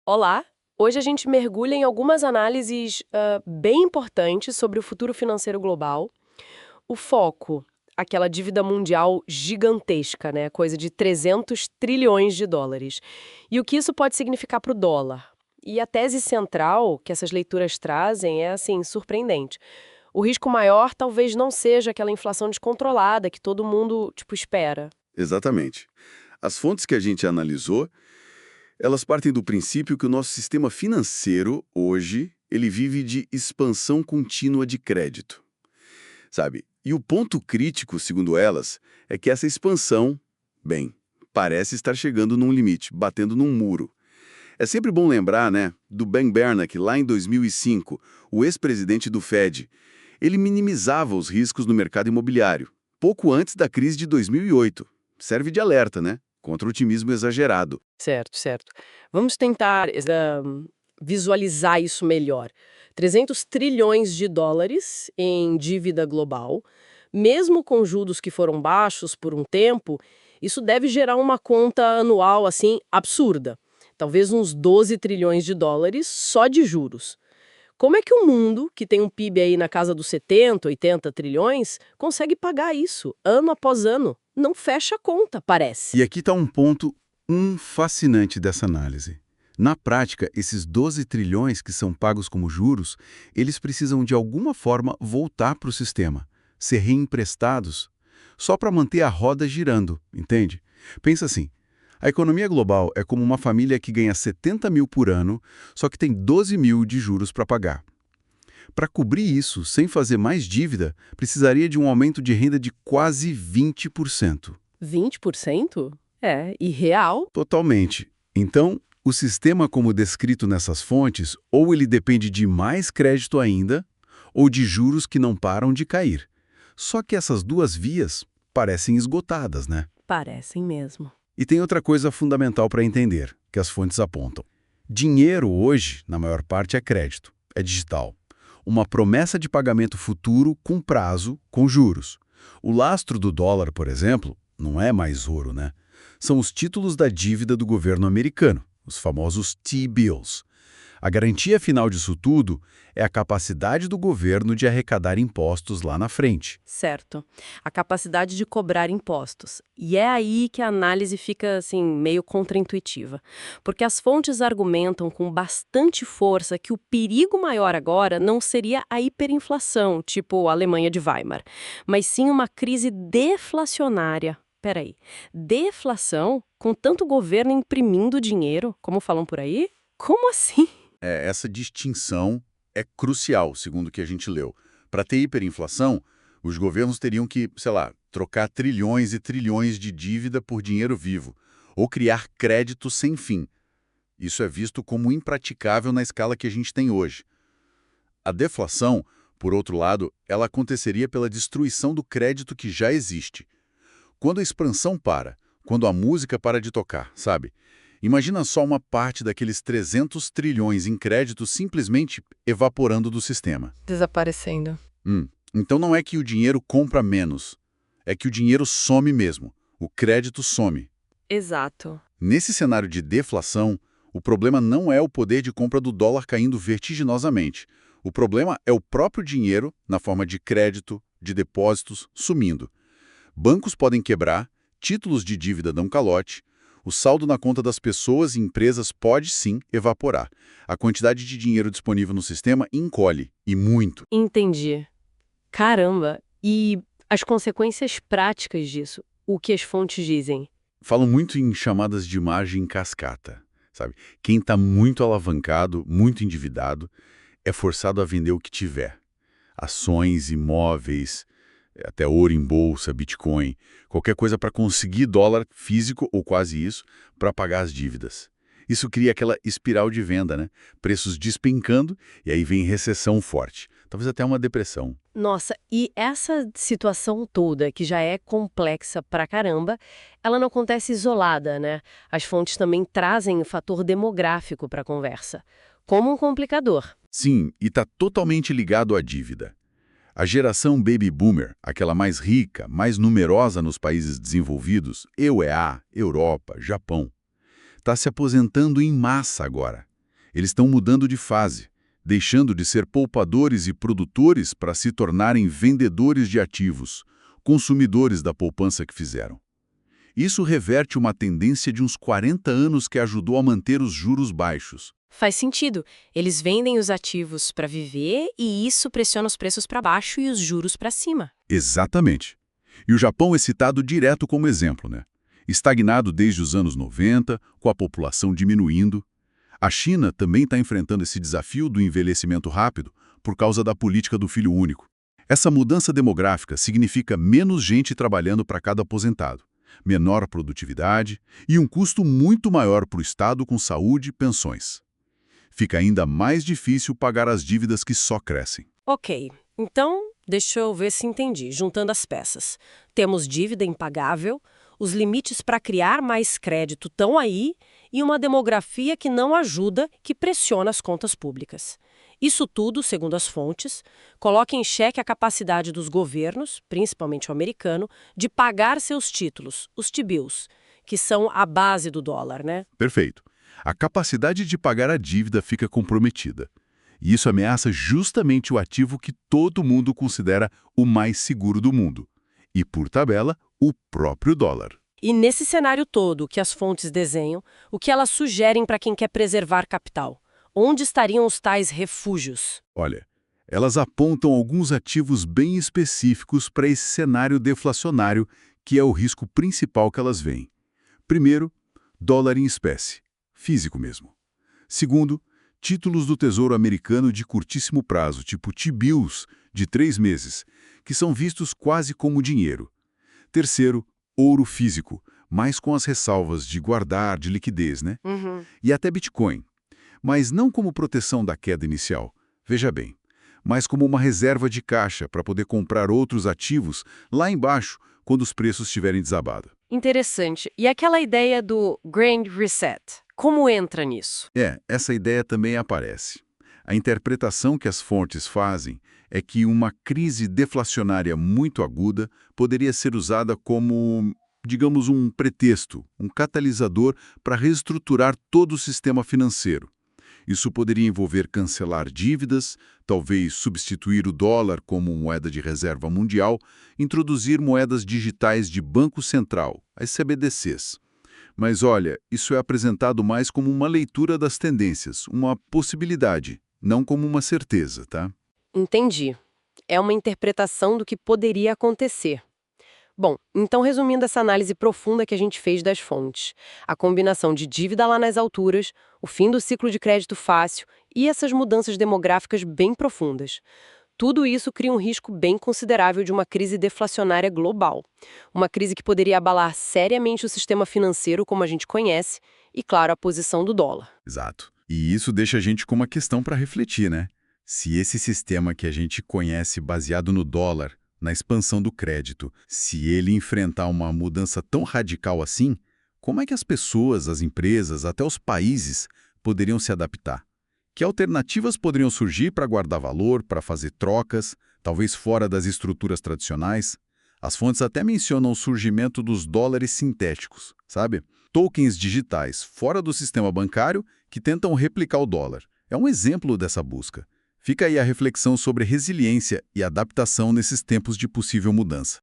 Olá! Hoje a gente mergulha em algumas análises bem importantes sobre o futuro financeiro global. O foco, aquela dívida mundial gigantesca, né? Coisa de 300 trilhões de dólares. E o que isso pode significar para o dólar. E a tese central que essas leituras trazem é, assim, surpreendente. O risco maior talvez não seja aquela inflação descontrolada que todo mundo, tipo, espera. Exatamente. As fontes que a gente analisou, elas partem do princípio que o nosso sistema financeiro, hoje, ele vive de expansão contínua de crédito, sabe? E o ponto crítico, segundo elas, é que essa expansão, bem, parece estar chegando num limite, batendo num muro. É sempre bom lembrar, né, do Ben Bernanke, lá em 2005, o ex-presidente do Fed. Ele minimizava os riscos no mercado imobiliário, pouco antes da crise de 2008. Serve de alerta, né? Contra o otimismo exagerado. Certo, certo. Vamos tentar visualizar isso melhor. 300 trilhões de dólares em dívida global, mesmo com juros que foram baixos por um tempo, isso deve gerar uma conta anual assim absurda. Talvez uns 12 trilhões de dólares só de juros. Como é que o mundo, que tem um PIB aí na casa dos 70, 80 trilhões, consegue pagar isso ano após ano? Não fecha a conta, parece. E aqui está um ponto fascinante dessa análise. Na prática, esses 12 trilhões que são pagos como juros, eles precisam de alguma forma voltar para o sistema, ser reemprestados, só para manter a roda girando, entende? Pensa assim, a economia global é como uma família que ganha 70 mil por ano, só que tem 12 mil de juros para pagar. Para cobrir isso, sem fazer mais dívida, precisaria de um aumento de renda de quase 20%. 20%? É, e real? Totalmente. Então, o sistema como descrito nessas fontes, ou ele depende de mais crédito ainda, ou de juros que não param de cair. Só que essas duas vias parecem esgotadas, né? Parecem mesmo. E tem outra coisa fundamental para entender, que as fontes apontam. Dinheiro hoje, na maior parte, é crédito, é digital. Uma promessa de pagamento futuro com prazo, com juros. O lastro do dólar, por exemplo, não é mais ouro, né? São os títulos da dívida do governo americano, os famosos T-bills. A garantia final disso tudo é a capacidade do governo de arrecadar impostos lá na frente. Certo. A capacidade de cobrar impostos. E é aí que a análise fica, assim, meio contraintuitiva. Porque as fontes argumentam com bastante força que o perigo maior agora não seria a hiperinflação, tipo a Alemanha de Weimar, mas sim uma crise deflacionária. Peraí, deflação com tanto governo imprimindo dinheiro, como falam por aí? Como assim? Essa distinção é crucial, segundo o que a gente leu. Para ter hiperinflação, os governos teriam que, sei lá, trocar trilhões e trilhões de dívida por dinheiro vivo, ou criar crédito sem fim. Isso é visto como impraticável na escala que a gente tem hoje. A deflação, por outro lado, ela aconteceria pela destruição do crédito que já existe. Quando a expansão para, quando a música para de tocar, sabe? Imagina só uma parte daqueles 300 trilhões em crédito simplesmente evaporando do sistema. Desaparecendo. Então não é que o dinheiro compra menos, é que o dinheiro some mesmo, o crédito some. Exato. Nesse cenário de deflação, o problema não é o poder de compra do dólar caindo vertiginosamente. O problema é o próprio dinheiro, na forma de crédito, de depósitos, sumindo. Bancos podem quebrar, títulos de dívida dão calote, o saldo na conta das pessoas e empresas pode sim evaporar. A quantidade de dinheiro disponível no sistema encolhe, e muito. Entendi. Caramba! E as consequências práticas disso? O que as fontes dizem? Falam muito em chamadas de margem em cascata, sabe? Quem está muito alavancado, muito endividado, é forçado a vender o que tiver. Ações, imóveis, até ouro em bolsa, Bitcoin, qualquer coisa para conseguir dólar físico ou quase isso para pagar as dívidas. Isso cria aquela espiral de venda, né? Preços despencando e aí vem recessão forte. Talvez até uma depressão. Nossa, e essa situação toda, que já é complexa pra caramba, ela não acontece isolada, né? As fontes também trazem o fator demográfico para a conversa, como um complicador. Sim, e está totalmente ligado à dívida. A geração Baby Boomer, aquela mais rica, mais numerosa nos países desenvolvidos, EUEA, Europa, Japão, está se aposentando em massa agora. Eles estão mudando de fase, deixando de ser poupadores e produtores para se tornarem vendedores de ativos, consumidores da poupança que fizeram. Isso reverte uma tendência de uns 40 anos que ajudou a manter os juros baixos. Faz sentido. Eles vendem os ativos para viver e isso pressiona os preços para baixo e os juros para cima. Exatamente. E o Japão é citado direto como exemplo, né? Estagnado desde os anos 90, com a população diminuindo. A China também está enfrentando esse desafio do envelhecimento rápido por causa da política do filho único. Essa mudança demográfica significa menos gente trabalhando para cada aposentado, menor produtividade e um custo muito maior para o Estado com saúde e pensões. Fica ainda mais difícil pagar as dívidas que só crescem. Ok, então deixa eu ver se entendi, juntando as peças. Temos dívida impagável, os limites para criar mais crédito estão aí e uma demografia que não ajuda, que pressiona as contas públicas. Isso tudo, segundo as fontes, coloca em xeque a capacidade dos governos, principalmente o americano, de pagar seus títulos, os T-bills, que são a base do dólar, né? Perfeito. A capacidade de pagar a dívida fica comprometida. E isso ameaça justamente o ativo que todo mundo considera o mais seguro do mundo. E, por tabela, o próprio dólar. E nesse cenário todo que as fontes desenham, o que elas sugerem para quem quer preservar capital? Onde estariam os tais refúgios? Olha, elas apontam alguns ativos bem específicos para esse cenário deflacionário, que é o risco principal que elas veem. Primeiro, dólar em espécie, físico mesmo. Segundo, títulos do Tesouro Americano de curtíssimo prazo, tipo T-bills, de 3 meses, que são vistos quase como dinheiro. Terceiro, ouro físico, mas com as ressalvas de guardar, de liquidez, né? E até Bitcoin. Mas não como proteção da queda inicial, veja bem, mas como uma reserva de caixa para poder comprar outros ativos lá embaixo quando os preços estiverem desabado. Interessante. E aquela ideia do Grand Reset, como entra nisso? Essa ideia também aparece. A interpretação que as fontes fazem é que uma crise deflacionária muito aguda poderia ser usada como, digamos, um pretexto, um catalisador para reestruturar todo o sistema financeiro. Isso poderia envolver cancelar dívidas, talvez substituir o dólar como moeda de reserva mundial, introduzir moedas digitais de Banco Central, as CBDCs. Mas olha, isso é apresentado mais como uma leitura das tendências, uma possibilidade, não como uma certeza, tá? Entendi. É uma interpretação do que poderia acontecer. Bom, então resumindo essa análise profunda que a gente fez das fontes, a combinação de dívida lá nas alturas, o fim do ciclo de crédito fácil e essas mudanças demográficas bem profundas. Tudo isso cria um risco bem considerável de uma crise deflacionária global. Uma crise que poderia abalar seriamente o sistema financeiro como a gente conhece e, claro, a posição do dólar. Exato. E isso deixa a gente com uma questão para refletir, né? Se esse sistema que a gente conhece baseado no dólar, na expansão do crédito, se ele enfrentar uma mudança tão radical assim, como é que as pessoas, as empresas, até os países poderiam se adaptar? Que alternativas poderiam surgir para guardar valor, para fazer trocas, talvez fora das estruturas tradicionais? As fontes até mencionam o surgimento dos dólares sintéticos, sabe? Tokens digitais fora do sistema bancário que tentam replicar o dólar. É um exemplo dessa busca. Fica aí a reflexão sobre resiliência e adaptação nesses tempos de possível mudança.